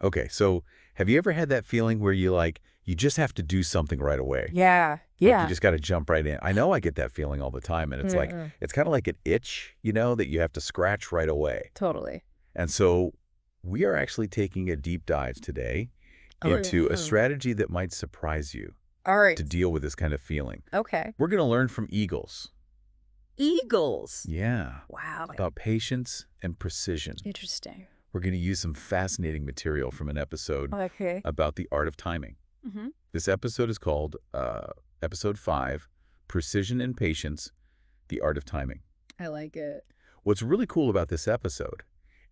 Okay, so have you ever had that feeling where you just have to do something right away? Yeah. Like you Yeah. just got to jump right in. I know I get that feeling all the time, and Mm-mm. it's kind of like an itch, that you have to scratch right away. Totally. And so we are actually taking a deep dive today into a Oh. strategy that might surprise you All right. to deal with this kind of feeling. Okay. We're going to learn from eagles. Eagles. Yeah, Wow. about patience and precision. Interesting. We're going to use some fascinating material from an episode Okay. about the art of timing. Mm-hmm. This episode is called Episode 5, Precision and Patience, the Art of Timing. I like it. What's really cool about this episode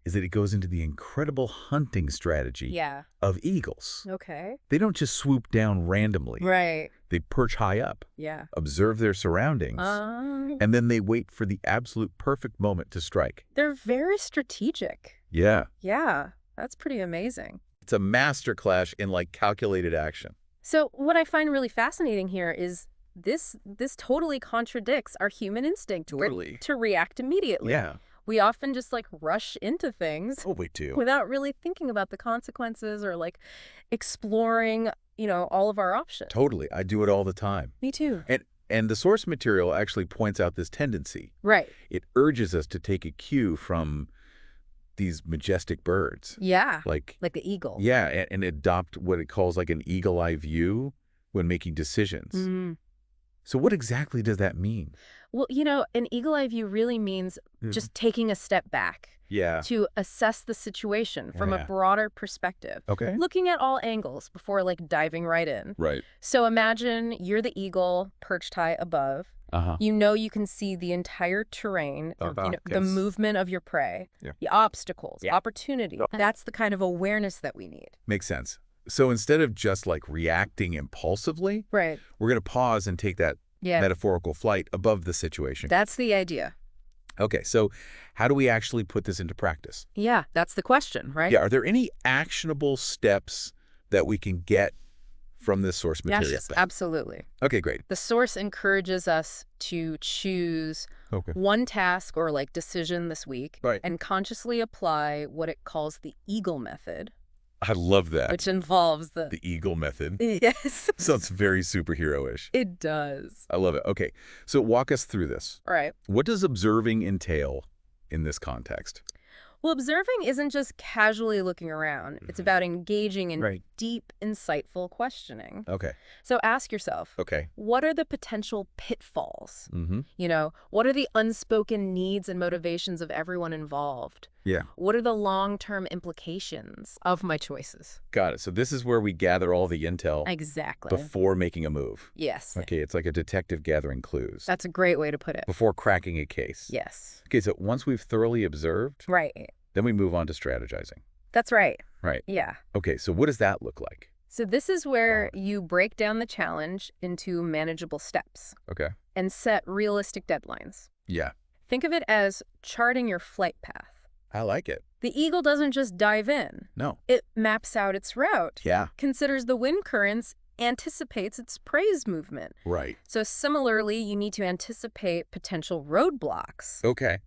is that it goes into the incredible hunting strategy Yeah. of eagles. Okay. They don't just swoop down randomly. Right. They perch high up, Yeah. observe their surroundings, and then they wait for the absolute perfect moment to strike. They're very strategic. Yeah. Yeah. That's pretty amazing. It's a masterclass in calculated action. So what I find really fascinating here is this totally contradicts our human instinct Totally. to react immediately. Yeah. We often just rush into things Oh, we do. without really thinking about the consequences or exploring, all of our options. Totally. I do it all the time. Me too. And the source material actually points out this tendency. Right. It urges us to take a cue from these majestic birds. Yeah. Like the eagle. Yeah, and adopt what it calls an eagle-eye view when making decisions. Mm. So what exactly does that mean? Well, an eagle eye view really means just taking a step back Yeah. to assess the situation from a Yeah. broader perspective. Okay. Looking at all angles before diving right in. Right. So imagine you're the eagle perched high above. Uh-huh. You can see the entire terrain, the Yes. movement of your prey, Yeah. the obstacles, Yeah. opportunity. That's the kind of awareness that we need. Makes sense. So instead of just reacting impulsively, Right. we're going to pause and take that Yeah. metaphorical flight above the situation. That's the idea. Okay, so how do we actually put this into practice? Yeah, that's the question, right? Yeah, are there any actionable steps that we can get from this source material? Yes, absolutely. Okay, great. The source encourages us to choose Okay. one task or decision this week Right. and consciously apply what it calls the eagle method, I love that. which involves The eagle method. Yes. Sounds very superhero-ish. It does. I love it. Okay, so walk us through this. All right. What does observing entail in this context? Well, observing isn't just casually looking around. It's about engaging in Right. deep, insightful questioning. Okay. So ask yourself, Okay. what are the potential pitfalls? Mm-hmm. What are the unspoken needs and motivations of everyone involved? Yeah. What are the long-term implications of my choices? Got it. So this is where we gather all the intel Exactly. before making a move. Yes. Okay, it's like a detective gathering clues That's a great way to put it. before cracking a case. Yes. Okay, so once we've thoroughly observed, Right. then we move on to strategizing. That's right. Right. Yeah. Okay, so what does that look like? So this is where you break down the challenge into manageable steps Okay. and set realistic deadlines. Yeah, Think of it as charting your flight path. I like it. The eagle doesn't just dive in. No. It maps out its route, Yeah. considers the wind currents, anticipates its prey's movement. Right. So similarly, you need to anticipate potential roadblocks Okay.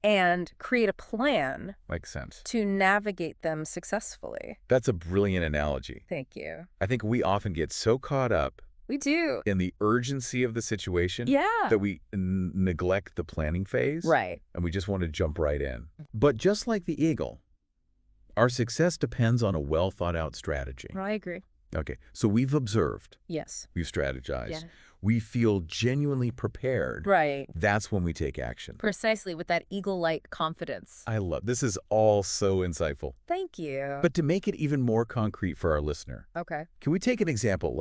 and create a plan Makes sense. to navigate them successfully. That's a brilliant analogy. Thank you. I think we often get so caught up We do. in the urgency of the situation Yeah. that we neglect the planning phase. Right. And we just want to jump right in. But just like the eagle, our success depends on a well-thought-out strategy. I agree. Okay, so we've observed, Yes. we've strategized, Yeah. we feel genuinely prepared. Right. That's when we take action. Precisely, with that eagle-like confidence. I love this. Is all so insightful. Thank you. But to make it even more concrete for our listener, Okay. can we take an example?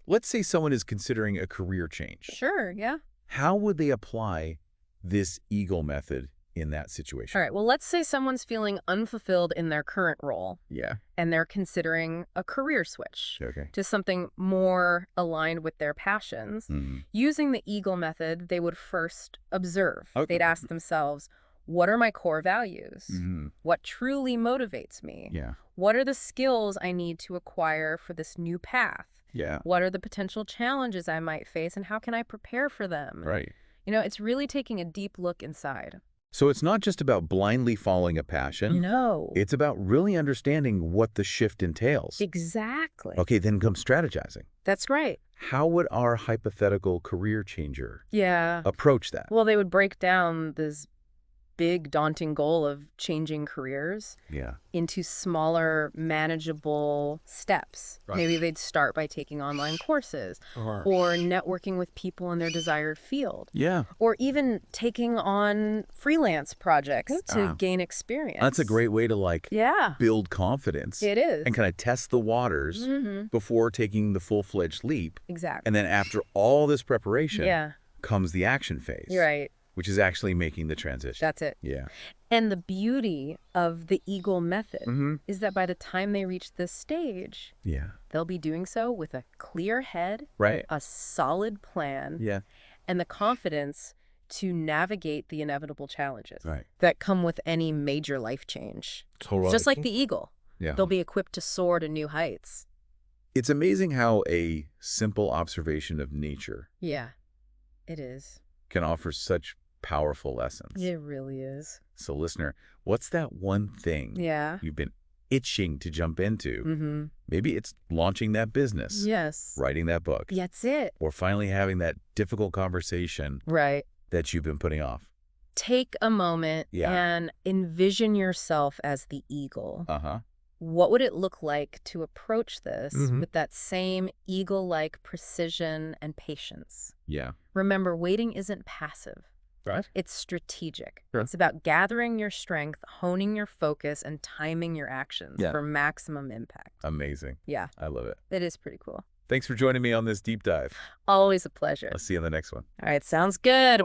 Let's say someone is considering a career change. Sure, yeah. How would they apply this eagle method in that situation? All right, well, let's say someone's feeling unfulfilled in their current role Yeah. and they're considering a career switch Okay. to something more aligned with their passions. Mhm. Using the eagle method, they would first observe. Okay. They'd ask themselves, what are my core values? Mhm. What truly motivates me? Yeah. What are the skills I need to acquire for this new path? Yeah. What are the potential challenges I might face and how can I prepare for them? Right. It's really taking a deep look inside. So it's not just about blindly following a passion. No. It's about really understanding what the shift entails. Exactly. Okay, then comes strategizing. That's right. How would our hypothetical career changer Yeah. approach that? Well, they would break down this big, daunting goal of changing careers Yeah. into smaller, manageable steps. Right. Maybe they'd start by taking online courses or networking with people in their desired field. Yeah. Or even taking on freelance projects to Ah. gain experience. That's a great way to Yeah, build confidence. it is. And kind of test the waters before taking the full-fledged leap. Exactly. And then after all this preparation Yeah, comes the action phase. you're right. Which is actually making the transition. That's it. Yeah. And the beauty of the Eagle method Mm-hmm. is that by the time they reach this stage, Yeah. they'll be doing so with a clear head, Right. a solid plan, Yeah. and the confidence to navigate the inevitable challenges Right. that come with any major life change. Totally. Just like the eagle, Yeah. they'll be equipped to soar to new heights. It's amazing how a simple observation of nature Yeah, it is. can offer such powerful lessons. It really is. So listener, what's that one thing Yeah. you've been itching to jump into? Mm-hmm. Maybe it's launching that business, Yes. writing that book, That's it. or finally having that difficult conversation Right. that you've been putting off. Take a moment Yeah. and envision yourself as the eagle. Uh-huh. What would it look like to approach this Mhm. with that same eagle-like precision and patience? Yeah. Remember, waiting isn't passive. Right. It's strategic. Sure. It's about gathering your strength, honing your focus, and timing your actions Yeah. for maximum impact. Amazing. Yeah, I love it. it is pretty cool. Thanks for joining me on this deep dive. Always a pleasure. I'll see you on the next one. All right, sounds good.